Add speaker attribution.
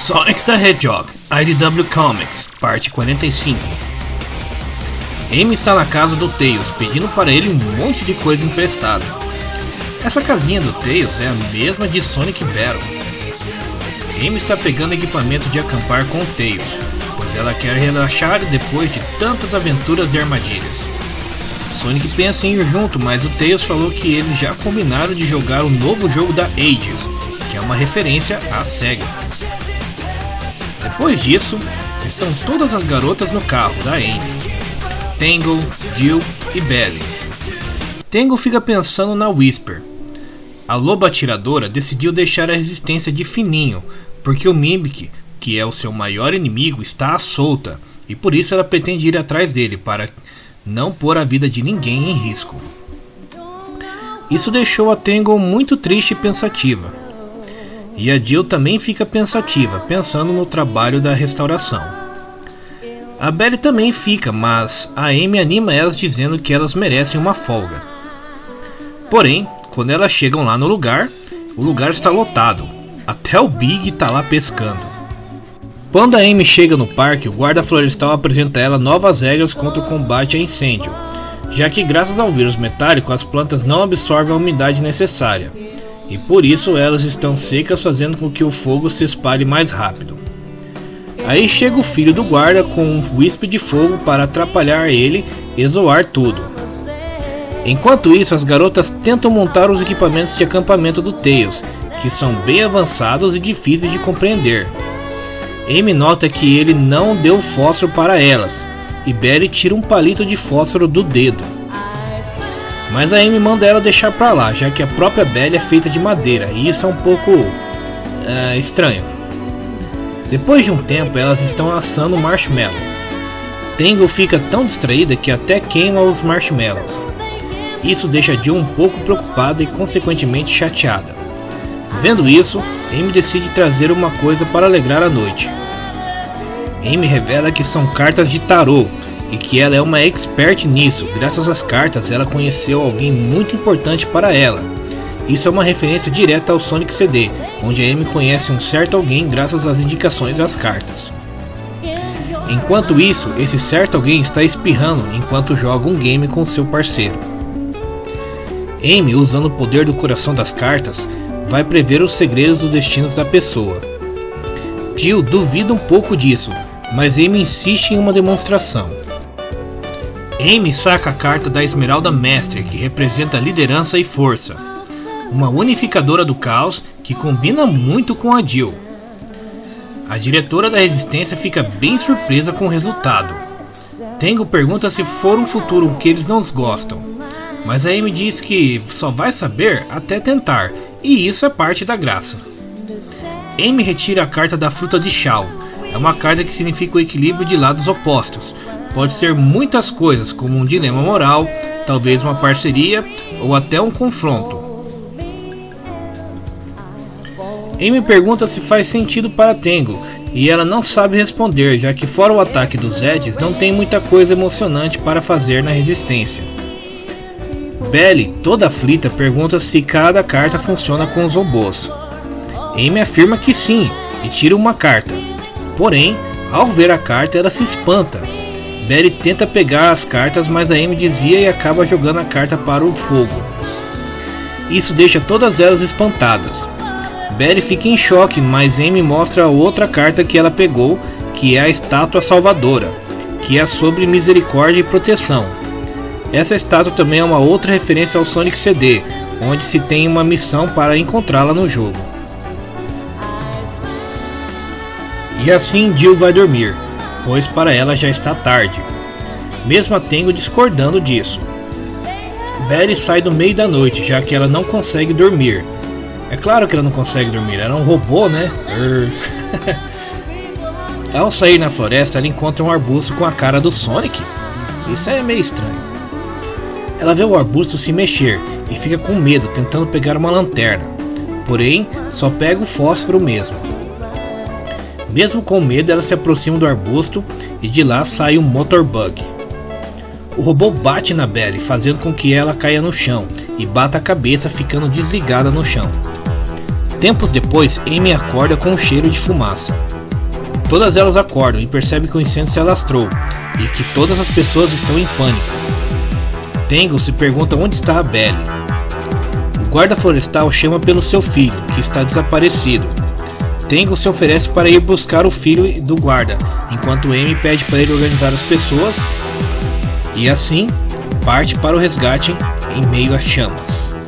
Speaker 1: Sonic the Hedgehog, IDW Comics, parte 45. Amy está na casa do Tails, pedindo para ele um monte de coisa emprestada. Essa casinha do Tails é a mesma de Sonic Battle. Amy está pegando equipamento de acampar com o Tails, pois ela quer relaxar depois de tantas aventuras e armadilhas. Sonic pensa em ir junto, mas o Tails falou que eles já combinaram de jogar o novo jogo da Ages, que é uma referência à SEGA. Depois disso, estão todas as garotas no carro da Amy: Tangle, Jill e Belly. Tangle fica pensando na Whisper. A loba atiradora decidiu deixar a resistência de fininho, porque o Mimic, que é o seu maior inimigo, está à solta, e por isso ela pretende ir atrás dele para não pôr a vida de ninguém em risco. Isso deixou a Tangle muito triste e pensativa. E a Jill também fica pensativa, pensando no trabalho da restauração. A Belly também fica, mas a Amy anima elas dizendo que elas merecem uma folga. Porém, quando elas chegam lá no lugar, o lugar está lotado. Até o Big está lá pescando. Quando a Amy chega no parque, o guarda florestal apresenta a ela novas regras contra o combate a incêndio, já que graças ao vírus metálico as plantas não absorvem a umidade necessária, e por isso elas estão secas, fazendo com que o fogo se espalhe mais rápido. Aí chega o filho do guarda com um wisp de fogo para atrapalhar ele e zoar tudo. Enquanto isso, as garotas tentam montar os equipamentos de acampamento do Tails, que são bem avançados e difíceis de compreender. Amy nota que ele não deu fósforo para elas, e Belly tira um palito de fósforo do dedo. Mas a Amy manda ela deixar pra lá, já que a própria Belly é feita de madeira, e isso é um pouco estranho. Depois de um tempo, elas estão assando marshmallow. Tangle fica tão distraída que até queima os marshmallows. Isso deixa Jill um pouco preocupada e consequentemente chateada. Vendo isso, Amy decide trazer uma coisa para alegrar a noite. Amy revela que são cartas de tarô e que ela é uma expert nisso. Graças às cartas, ela conheceu alguém muito importante para ela. Isso é uma referência direta ao Sonic CD, onde a Amy conhece um certo alguém graças às indicações das cartas. Enquanto isso, esse certo alguém está espirrando enquanto joga um game com seu parceiro. Amy, usando o poder do coração das cartas, vai prever os segredos dos destinos da pessoa. Jill duvida um pouco disso, mas Amy insiste em uma demonstração. Amy saca a carta da Esmeralda Mestre, que representa liderança e força, uma unificadora do caos que combina muito com a Jill. A diretora da Resistência fica bem surpresa com o resultado. Tangle pergunta se for um futuro que eles não gostam, mas a Amy diz que só vai saber até tentar, e isso é parte da graça. Amy retira a carta da fruta de Shao. É uma carta que significa o equilíbrio de lados opostos. Pode ser muitas coisas, como um dilema moral, talvez uma parceria ou até um confronto. Amy pergunta se faz sentido para Tangle, e ela não sabe responder, já que fora o ataque dos Zeds não tem muita coisa emocionante para fazer na resistência. Belly, toda aflita, pergunta se cada carta funciona com os robôs. Amy afirma que sim, e tira uma carta. Porém, ao ver a carta, ela se espanta. Belly tenta pegar as cartas, mas a Amy desvia e acaba jogando a carta para o fogo. Isso deixa todas elas espantadas. Belly fica em choque, mas Amy mostra a outra carta que ela pegou, que é a Estátua Salvadora, que é sobre misericórdia e proteção. Essa estátua também é uma outra referência ao Sonic CD, onde se tem uma missão para encontrá-la no jogo. E assim Jill vai dormir, pois para ela já está tarde. Mesmo a Tangle discordando disso. Belly sai do meio da noite, já que ela não consegue dormir. É claro que ela não consegue dormir, ela é um robô, né? Ao sair na floresta, ela encontra um arbusto com a cara do Sonic. Isso é meio estranho. Ela vê o arbusto se mexer e fica com medo, tentando pegar uma lanterna. Porém, só pega o fósforo mesmo. Mesmo com medo, ela se aproxima do arbusto e de lá sai um Motorbug. O robô bate na Belly, fazendo com que ela caia no chão e bata a cabeça, ficando desligada no chão. Tempos depois, Amy acorda com um cheiro de fumaça. Todas elas acordam e percebem que o incêndio se alastrou e que todas as pessoas estão em pânico. Tangle se pergunta onde está a Belly. O guarda florestal chama pelo seu filho, que está desaparecido. Tangle se oferece para ir buscar o filho do guarda, enquanto Amy pede para ele organizar as pessoas e assim parte para o resgate em meio às chamas.